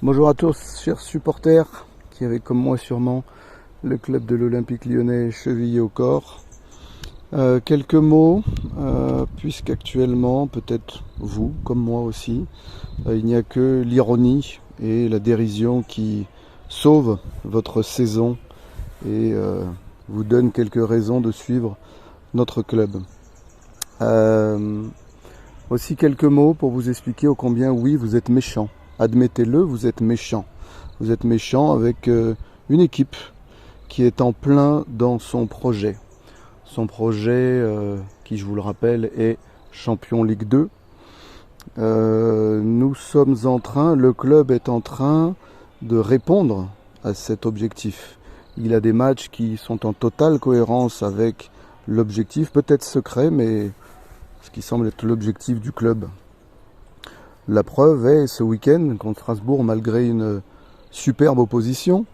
Bonjour à tous, chers supporters, qui avec comme moi sûrement le club de l'Olympique Lyonnais chevillé au corps. Quelques mots, puisqu'actuellement, peut-être vous, comme moi aussi, il n'y a que l'ironie et la dérision qui sauvent votre saison et vous donnent quelques raisons de suivre notre club. Aussi quelques mots pour vous expliquer ô combien oui, vous êtes méchants. Admettez-le, vous êtes méchants. Vous êtes méchants avec une équipe qui est en plein dans son projet. Son projet, qui je vous le rappelle, est Champion Ligue 2. Nous sommes en train, le club est en train de répondre à cet objectif. Il a des matchs qui sont en totale cohérence avec l'objectif, peut-être secret, mais ce qui semble être l'objectif du club. La preuve est ce week-end contre Strasbourg, malgré une superbe opposition,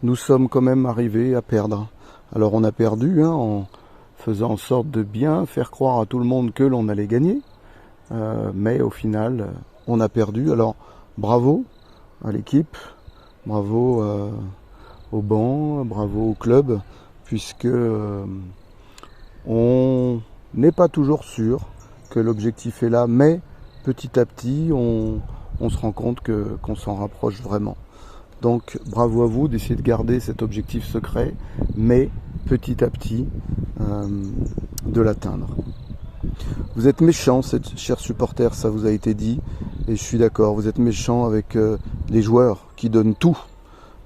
nous sommes quand même arrivés à perdre. Alors on a perdu en faisant en sorte de bien faire croire à tout le monde que l'on allait gagner, mais au final on a perdu. Alors bravo à l'équipe, bravo au banc, bravo au club, puisque on n'est pas toujours sûr que l'objectif est là, mais petit à petit on se rend compte qu'on s'en rapproche vraiment. Donc bravo à vous d'essayer de garder cet objectif secret, mais petit à petit de l'atteindre. Vous êtes méchants, chers supporters, ça vous a été dit, et je suis d'accord, vous êtes méchants avec les joueurs qui donnent tout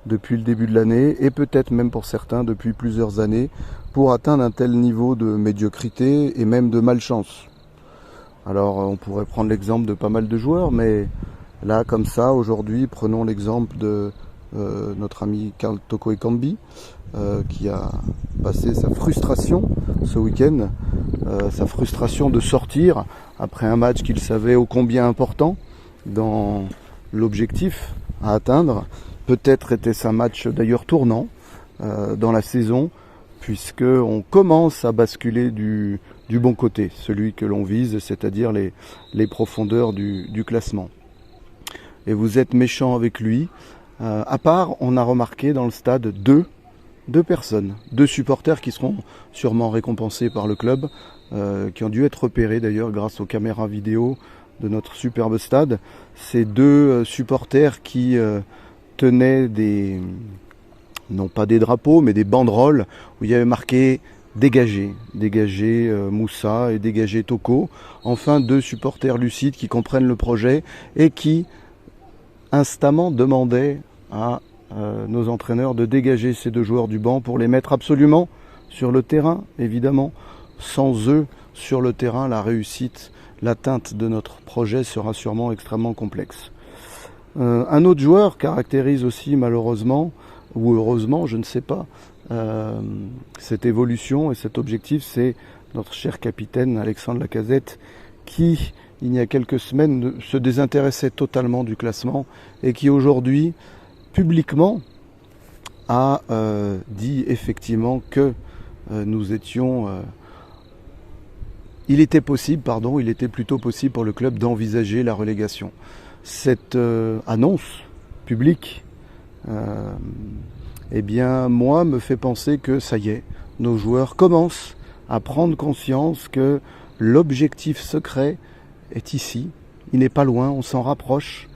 depuis le début de l'année, et peut-être même pour certains depuis plusieurs années, pour atteindre un tel niveau de médiocrité et même de malchance. Alors on pourrait prendre l'exemple de pas mal de joueurs, mais là comme ça, aujourd'hui, prenons l'exemple de notre ami Karl Toko Ekambi, qui a passé sa frustration ce week-end, sa frustration de sortir après un match qu'il savait ô combien important dans l'objectif à atteindre. Peut-être était-ce un match d'ailleurs tournant dans la saison, puisqu'on commence à basculer du bon côté, celui que l'on vise, c'est-à-dire les profondeurs du classement. Et vous êtes méchant avec lui. À part, on a remarqué dans le stade deux personnes, deux supporters qui seront sûrement récompensés par le club, qui ont dû être repérés d'ailleurs grâce aux caméras vidéo de notre superbe stade. Ces deux supporters qui tenaient non pas des drapeaux, mais des banderoles où il y avait marqué dégagez Moussa et dégagez Toko. Enfin, deux supporters lucides qui comprennent le projet et qui instamment demandaient à nos entraîneurs de dégager ces deux joueurs du banc pour les mettre absolument sur le terrain, évidemment. Sans eux, sur le terrain, la réussite, l'atteinte de notre projet sera sûrement extrêmement complexe. Un autre joueur caractérise aussi malheureusement, ou heureusement, je ne sais pas, cette évolution et cet objectif, c'est notre cher capitaine Alexandre Lacazette qui, il y a quelques semaines, se désintéressait totalement du classement et qui aujourd'hui, publiquement, a dit effectivement que nous étions... il était plutôt possible pour le club d'envisager la relégation. Cette annonce publique, eh bien, moi, me fait penser que ça y est, nos joueurs commencent à prendre conscience que l'objectif secret est ici, il n'est pas loin, on s'en rapproche,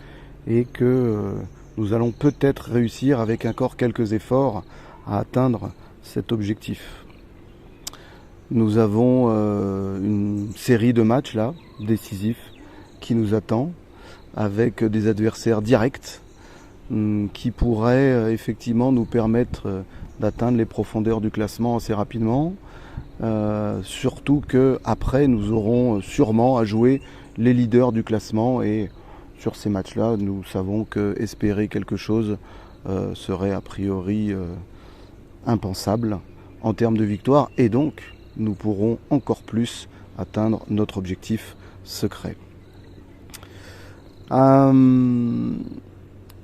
et que nous allons peut-être réussir avec encore quelques efforts à atteindre cet objectif. Nous avons une série de matchs là, décisifs, qui nous attend, avec des adversaires directs, qui pourraient effectivement nous permettre d'atteindre les profondeurs du classement assez rapidement. Surtout qu'après, nous aurons sûrement à jouer les leaders du classement, et sur ces matchs-là, nous savons que espérer quelque chose serait a priori impensable en termes de victoire, et donc nous pourrons encore plus atteindre notre objectif secret.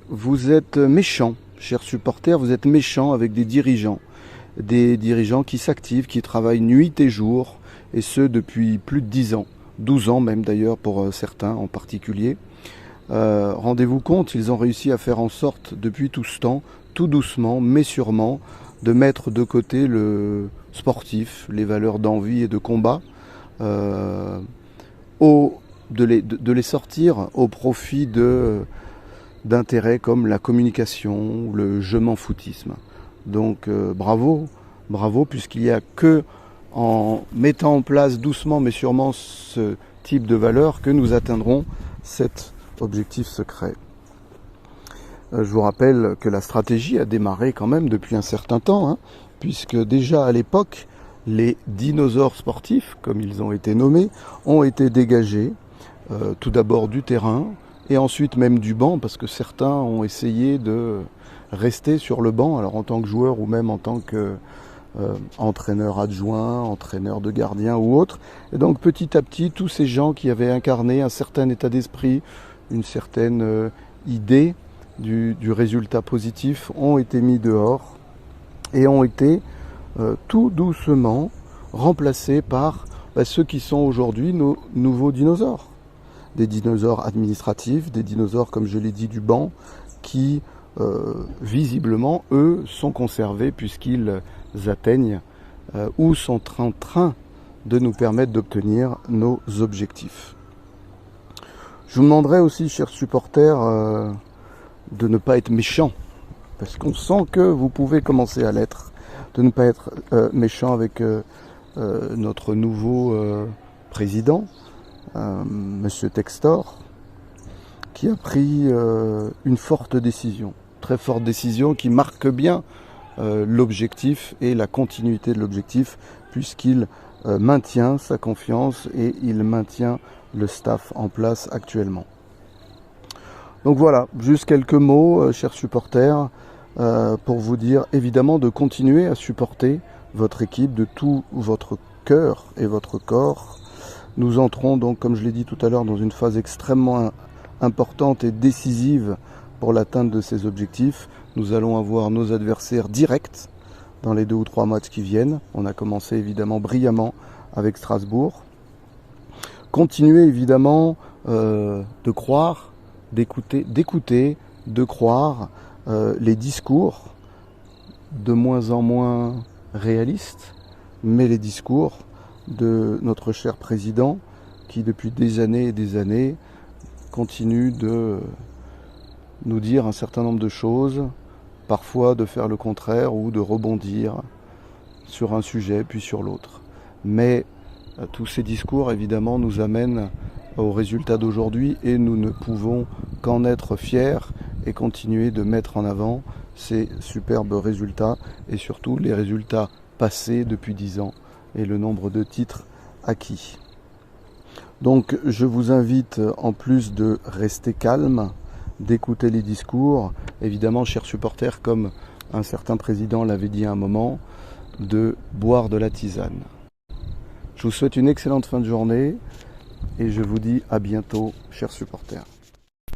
Vous êtes méchants, chers supporters, vous êtes méchants avec des dirigeants qui s'activent, qui travaillent nuit et jour, et ce depuis plus de 10 ans, 12 ans même d'ailleurs pour certains en particulier, rendez-vous compte, ils ont réussi à faire en sorte, depuis tout ce temps, tout doucement, mais sûrement, de mettre de côté le sportif, les valeurs d'envie et de combat, de les sortir au profit d'intérêts comme la communication ou le je m'en foutisme. Donc bravo, puisqu'il n'y a que en mettant en place doucement mais sûrement ce type de valeurs que nous atteindrons cet objectif secret. Je vous rappelle que la stratégie a démarré quand même depuis un certain temps, hein, puisque déjà à l'époque, les dinosaures sportifs, comme ils ont été nommés, ont été dégagés, tout d'abord du terrain, et ensuite même du banc, parce que certains ont essayé de rester sur le banc, alors en tant que joueur ou même en tant que entraîneur adjoint, entraîneur de gardien ou autre. Et donc petit à petit, tous ces gens qui avaient incarné un certain état d'esprit, une certaine idée du résultat positif ont été mis dehors et ont été tout doucement remplacés par ceux qui sont aujourd'hui nos nouveaux dinosaures. Des dinosaures administratifs, des dinosaures, comme je l'ai dit, du banc, qui visiblement, eux, sont conservés puisqu'ils atteignent ou sont en train de nous permettre d'obtenir nos objectifs. Je vous demanderai aussi, chers supporters, de ne pas être méchants, parce qu'on sent que vous pouvez commencer à l'être, de ne pas être méchant avec notre nouveau président, Monsieur Textor, qui a pris une forte décision, très forte décision qui marque bien l'objectif et la continuité de l'objectif, puisqu'il maintient sa confiance et il maintient le staff en place actuellement. Donc voilà, juste quelques mots, chers supporters, pour vous dire évidemment de continuer à supporter votre équipe de tout votre cœur et votre corps. Nous entrons donc, comme je l'ai dit tout à l'heure, dans une phase extrêmement importante et décisive pour l'atteinte de ces objectifs. Nous allons avoir nos adversaires directs dans les 2 ou 3 matchs qui viennent. On a commencé évidemment brillamment avec Strasbourg. Continuez évidemment de croire, d'écouter, de croire les discours de moins en moins réalistes, mais les discours de notre cher président qui depuis des années et des années continue de nous dire un certain nombre de choses, parfois de faire le contraire ou de rebondir sur un sujet puis sur l'autre. Mais tous ces discours évidemment nous amènent au résultat d'aujourd'hui et nous ne pouvons qu'en être fiers et continuer de mettre en avant ces superbes résultats et surtout les résultats passés depuis 10 ans et le nombre de titres acquis. Donc je vous invite, en plus de rester calme, d'écouter les discours, évidemment, chers supporters, comme un certain président l'avait dit à un moment, de boire de la tisane. Je vous souhaite une excellente fin de journée et je vous dis à bientôt, chers supporters.